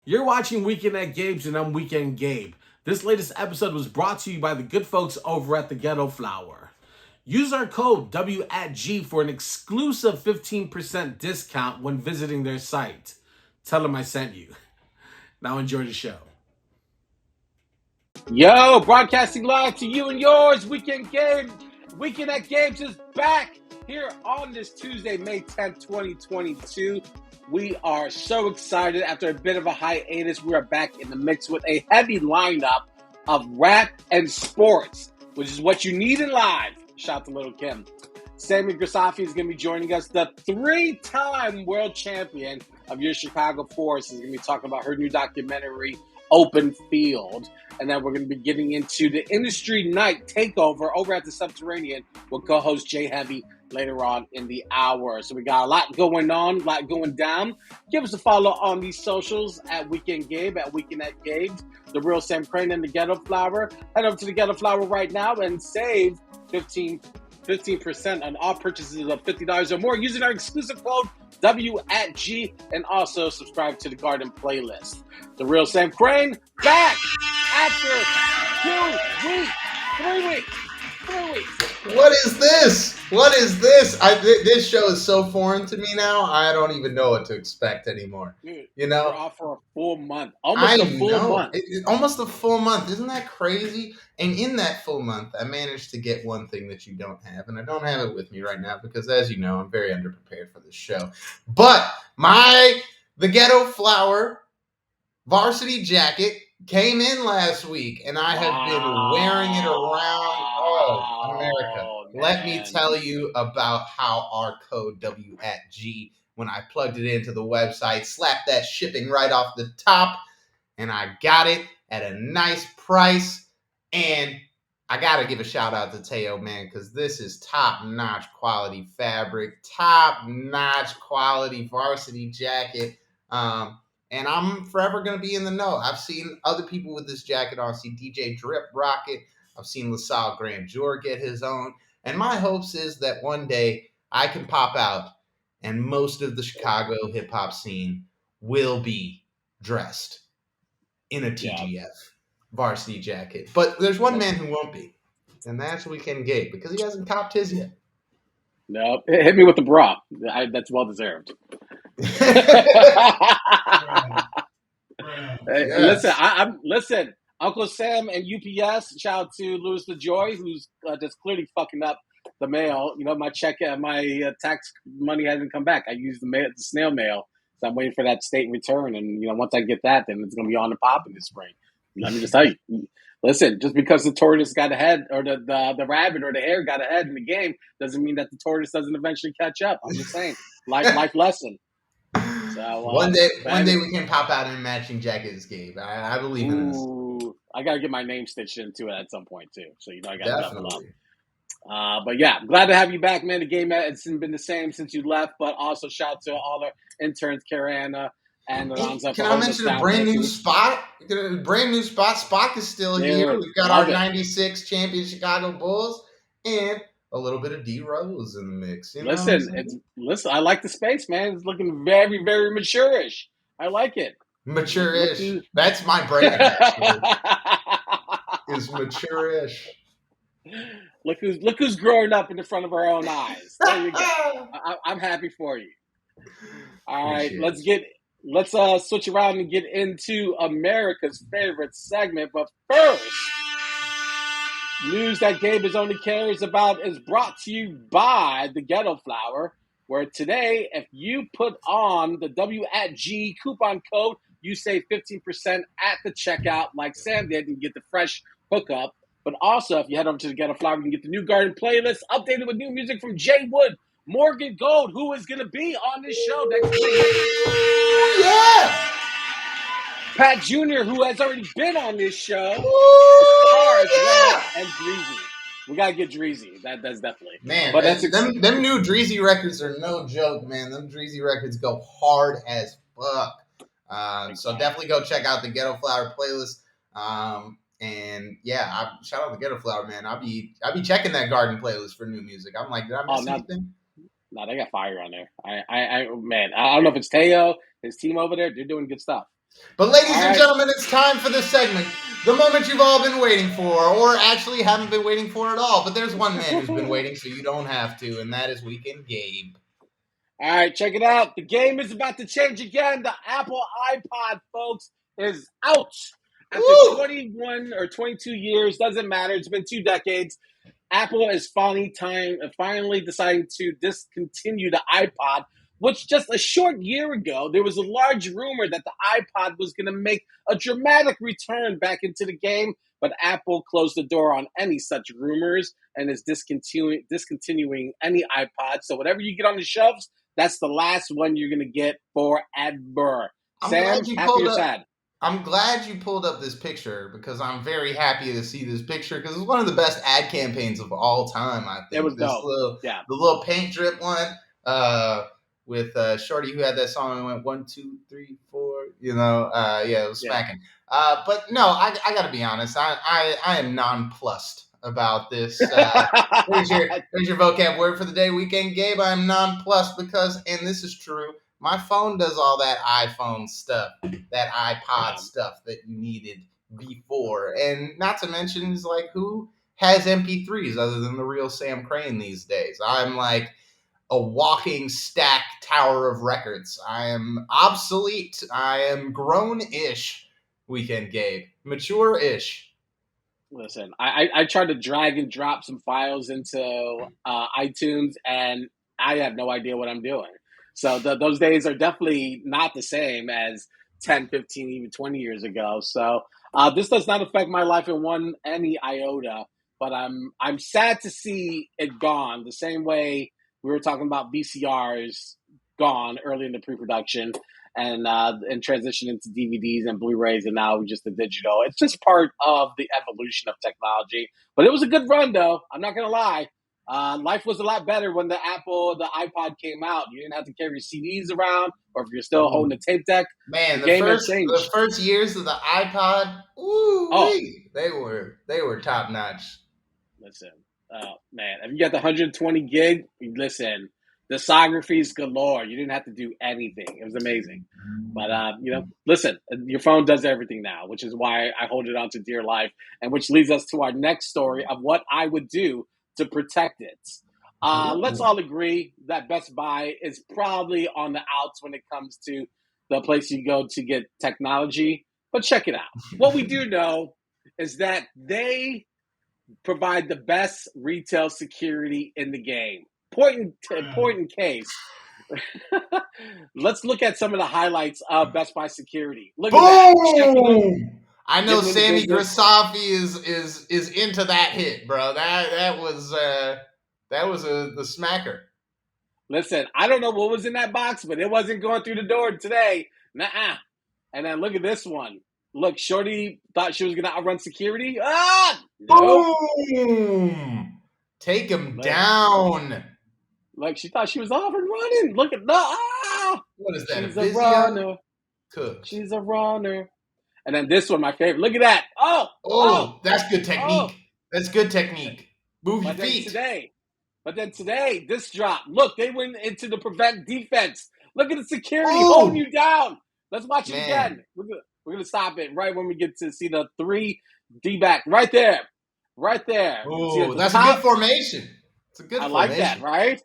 You're watching Weekend at Gabe's and I'm Weekend Gabe. This latest episode was brought to you by the good folks over at the Ghetto Flower. Use our code W@G for an exclusive 15% discount when visiting their site. Tell them I sent you. Now enjoy the show. Yo, broadcasting live to you and yours, Weekend Gabe. Weekend at Gabe's is back here on this Tuesday, May 10th, 2022. We are so excited. After a bit of a hiatus, we are back in the mix with a heavy lineup of rap and sports, which is what you need in live. Shout out to Little Kim. Sammy Grisafi is going to be joining us. The three-time world champion of your Chicago Force is going to be talking about her new documentary, Open Field. And then we're going to be getting into the industry night takeover over at the Subterranean with co-host Jay Heavy later on in the hour. So we got a lot going on, a lot going down. Give us a follow on these socials at Weekend Gabe, at Weekend at Gabe's, The Real Sam Crane, and the Ghetto Flower. Head over to the Ghetto Flower right now and save 15% on all purchases of $50 or more using our exclusive code W@G, and also subscribe to the Garden playlist. The Real Sam Crane back after 3 weeks. What is this? What is this? This show is so foreign to me now. I don't even know what to expect anymore. Dude, You know, we're off for a full month, almost a full month. Almost a full month. Isn't that crazy? And in that full month, I managed to get one thing that you don't have, and I don't have it with me right now because, as you know, I'm very underprepared for this show. But the Ghetto Flower varsity jacket came in last week, and I have been wearing it around. Oh, America. Let me tell you about how our code W@G, when I plugged it into the website, slapped that shipping right off the top, and I got it at a nice price. And I got to give a shout out to Teo, man, because this is top-notch quality fabric, top-notch quality varsity jacket. And I'm forever going to be in the know. I've seen other people with this jacket on. I've seen DJ Drip rock it. I've seen LaSalle Grandeur get his own. And my hopes is that one day I can pop out and most of the Chicago hip-hop scene will be dressed in a TGF varsity jacket. But there's one man who won't be, and that's Weekend Gabe, because he hasn't copped his yet. No, hit me with the bra. That's well-deserved. Yes. Listen, Uncle Sam and UPS. Shout out to Louis LaJoy, who's just clearly fucking up the mail. You know, my check, my tax money hasn't come back. I used the snail mail, so I'm waiting for that state return. And once I get that, then it's gonna be on the pop in the spring. Let me just tell you. Listen, just because the tortoise got ahead, or the rabbit or the hare got ahead in the game, doesn't mean that the tortoise doesn't eventually catch up. I'm just saying, life lesson. So, one day we can pop out in matching jackets, Gabe. I believe in this. I gotta get my name stitched into it at some point too. So I gotta double up. But yeah, glad to have you back, man. The game hasn't been the same since you left, but also shout out to all our interns, Karana and Alonzo. Can I mention a brand new spot? Spock is still here. We've got our '96 champion Chicago Bulls and a little bit of D Rose in the mix. Listen, I like the space, man. It's looking very, very mature-ish. I like it. Mature-ish. That's my brand, actually. Is mature-ish. Look who's growing up in the front of our own eyes. There you go. I'm happy for you. All right, let's switch around and get into America's favorite segment. But first, news that Gabe is only cares about is brought to you by the Ghetto Flower, where today, if you put on the W@G coupon code, you save 15% at the checkout, like Sam did, and get the fresh hookup. But also, if you head over to the Ghetto Flower, you can get the new Garden playlist updated with new music from Jay Wood, Morgan Gold, who is going to be on this show next week. Yeah! Pat Jr., who has already been on this show. And Dreezy. We got to get Dreezy. That's definitely. Man, but them new Dreezy records are no joke, man. Them Dreezy records go hard as fuck. So definitely go check out the Ghetto Flower playlist. And yeah, shout out to Ghetto Flower, man. I'll be checking that Garden playlist for new music. I'm like, did I miss anything? No, they got fire on there. I don't know if it's Teo, his team over there. They're doing good stuff. But ladies All and right. gentlemen, it's time for this segment. The moment you've all been waiting for, or actually haven't been waiting for at all. But there's one man who's been waiting, so you don't have to, and that is Weekend Gabe. All right, check it out. The game is about to change again. The Apple iPod, folks, is out. After Woo! 21 or 22 years, doesn't matter. It's been 2 decades. Apple is finally deciding to discontinue the iPod, which just a short year ago, there was a large rumor that the iPod was going to make a dramatic return back into the game, but Apple closed the door on any such rumors and is discontinuing any iPod. So whatever you get on the shelves, that's the last one you're going to get forever. I'm glad Sam, you happy pulled or up. sad? I'm glad you pulled up this picture because I'm very happy to see this picture because it's one of the best ad campaigns of all time. I It think was dope. Yeah. the little paint drip one with Shorty who had that song and went 1, 2, 3, 4. Yeah, it was smacking. But no, I got to be honest. I am nonplussed about this. There's your vocab word for the day, Weekend Gabe. I'm nonplussed because, and this is true, my phone does all that iPhone stuff, that iPod stuff that you needed before. And not to mention, is like, who has MP3s other than the real Sam Crane these days? I'm like a walking stack tower of records. I am obsolete. I am grown-ish, Weekend Gabe. Mature-ish. Listen, I tried to drag and drop some files into iTunes, and I have no idea what I'm doing. So those days are definitely not the same as 10, 15, even 20 years ago. So this does not affect my life in any iota, but I'm sad to see it gone. The same way we were talking about VCRs gone early in the pre-production and transition into DVDs and Blu-rays, and now just the digital. It's just part of the evolution of technology. But it was a good run, though. I'm not gonna lie. Life was a lot better when the iPod came out. You didn't have to carry CDs around, or if you're still holding a tape deck. Man, The game has the changed. first years of the iPod, they were top notch. Listen, man, if you got the 120 gig, listen, discographies galore. You didn't have to do anything. It was amazing. But listen, your phone does everything now, which is why I hold it on to dear life, and which leads us to our next story of what I would do to protect it. Let's all agree that Best Buy is probably on the outs when it comes to the place you go to get technology. But check it out. What we do know is that they provide the best retail security in the game. Point in case. Let's look at some of the highlights of Best Buy security. Look at that. Boom! I know Sammy business. Grisafi is into that hit, bro. That was the smacker. Listen, I don't know what was in that box, but it wasn't going through the door today. Nuh-uh. And then look at this one. Look, Shorty thought she was going to outrun security. Nope. Boom! Take him down. Like she thought she was off and running. Look at that. What is that? She's A a Vizio? runner. Cooked. She's a runner. And then this one, my favorite. Look at that. Oh, that's good technique. Oh. That's good technique. Move your But then feet. today, this drop. Look, they went into the prevent defense. Look at the security holding Oh, you down. Let's watch it man. again. We're gonna stop it right when we get to see the 3 D back right there. Right there. Oh, that's a good formation. It's a good I formation. like that, right?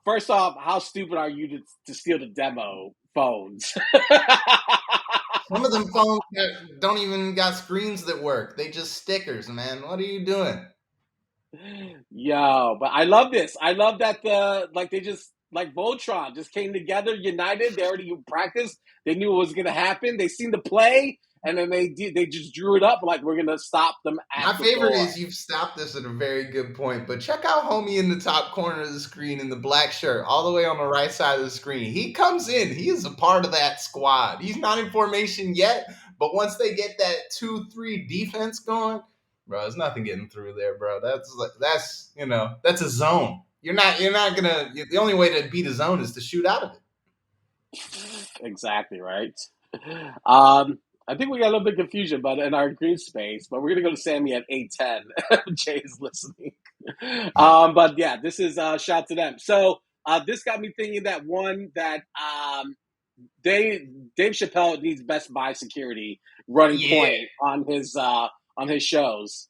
First off, how stupid are you to steal the demo phones? Some of them phones don't even got screens that work. They just stickers, man. What are you doing? Yo, but I love this. I love that they just like Voltron just came together, united. They already practiced. They knew what was going to happen. They seen the play, and then they just drew it up like we're going to stop them at My the favorite door. is you've stopped this at a very good point, but check out homie in the top corner of the screen in the black shirt, all the way on the right side of the screen. He comes in. He is a part of that squad. He's not in formation yet, but once they get that 2-3 defense going, bro, there's nothing getting through there, bro. That's a zone. You're not gonna. The only way to beat a zone is to shoot out of it. Exactly right. I think we got a little bit of confusion, but in our green space. But we're gonna go to Sammy at 8:10. Jay is listening. But yeah, this is shout to them. So this got me thinking that Dave Chappelle needs Best Buy security running Yeah. point on his shows.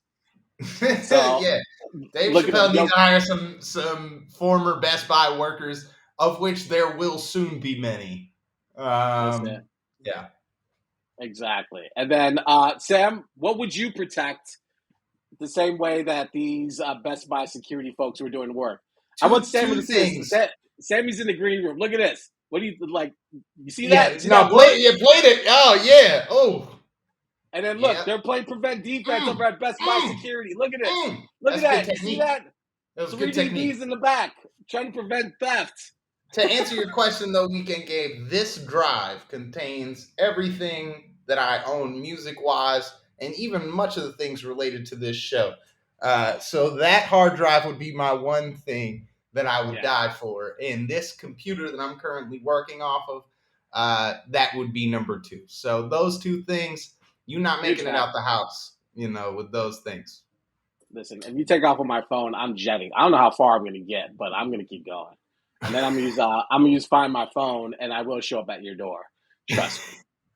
So Yeah. Dave look at him. Chappelle needs to hire some former Best Buy workers, of which there will soon be many. Listen, Yeah. exactly. And then Sam, what would you protect the same way that these Best Buy security folks were doing work? I want Sam Two to see this. things. Sammy's in the green room. Look at this. What do you like? You see Yeah, that? See no, that board? played it. Oh, yeah. Oh. And then look, Yeah. they're playing prevent defense over at Best Buy Security. Look at this. Look at That's good that. You see technique. that? That was 3 good technique. DBs in the back trying to prevent theft. To answer your question, though, Weekend Gabe, this drive contains everything that I own music-wise and even much of the things related to this show. So that hard drive would be my one thing that I would die for. And this computer that I'm currently working off of, that would be number 2. So those two things, you not making it out the house, with those things. Listen, if you take off on my phone, I'm jetting. I don't know how far I'm going to get, but I'm going to keep going. And then I'm gonna use Find My Phone, and I will show up at your door. Trust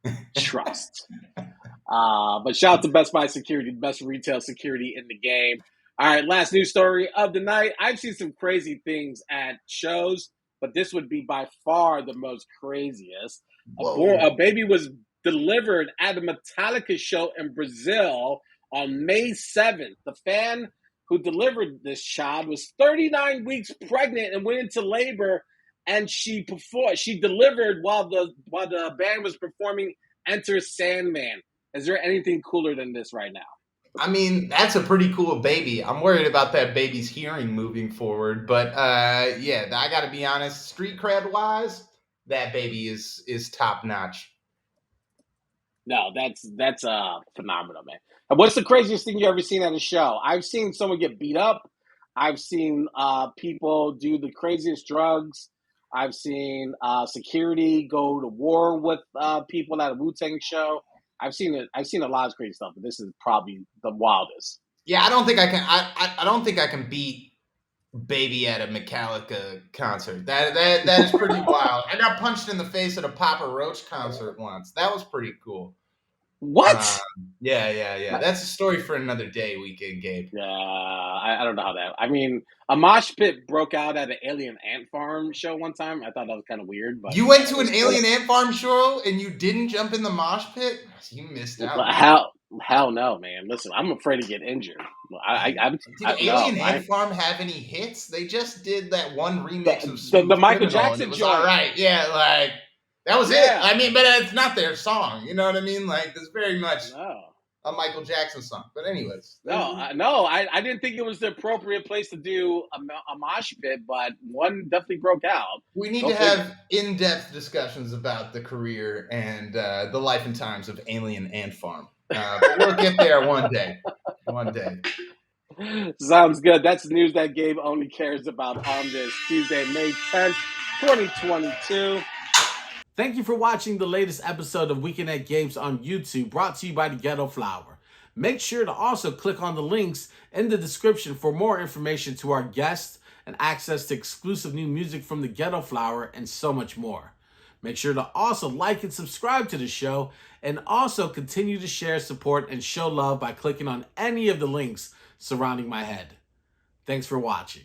me. Trust. But shout out to Best Buy Security, the best retail security in the game. All right, last news story of the night. I've seen some crazy things at shows, but this would be by far the most craziest. A baby was delivered at a Metallica show in Brazil on May 7th. The fan who delivered this child was 39 weeks pregnant and went into labor, and she delivered while the band was performing Enter Sandman. Is there anything cooler than this right now? I mean, that's a pretty cool baby. I'm worried about that baby's hearing moving forward, but yeah, I got to be honest. Street cred wise, that baby is top notch. No, that's phenomenal, man. And what's the craziest thing you ever seen at a show? I've seen someone get beat up. I've seen people do the craziest drugs. I've seen security go to war with people at a Wu-Tang show. I've seen a lot of crazy stuff, but this is probably the wildest. Yeah, I don't think I can. I don't think I can beat baby at a Metallica concert. That is pretty wild. I got punched in the face at a Papa Roach concert once. That was pretty cool. What? Yeah. That's a story for another day, Weekend Gabe. Yeah, I don't know how that. I mean, a mosh pit broke out at an Alien Ant Farm show one time. I thought that was kind of weird. But you went to an Alien Ant Farm show and you didn't jump in the mosh pit? You missed out. Hell no, man. Listen, I'm afraid to get injured. Did Alien Ant Farm have any hits? They just did that one remix of the Michael Jackson joint. All right, yeah, like that was it. I mean, but it's not their song. You know what I mean? Like, it's very much a Michael Jackson song. But anyways. I didn't think it was the appropriate place to do a mosh pit, but one definitely broke out. We need to have in-depth discussions about the career and the life and times of Alien Ant Farm. But we'll get there one day. One day. Sounds good. That's news that Gabe only cares about on this Tuesday, May 10th, 2022. Thank you for watching the latest episode of Weekend at Gabe's on YouTube, brought to you by the Ghetto Flower. Make sure to also click on the links in the description for more information to our guests and access to exclusive new music from the Ghetto Flower and so much more. Make sure to also like and subscribe to the show, and also continue to share, support, and show love by clicking on any of the links surrounding my head. Thanks for watching.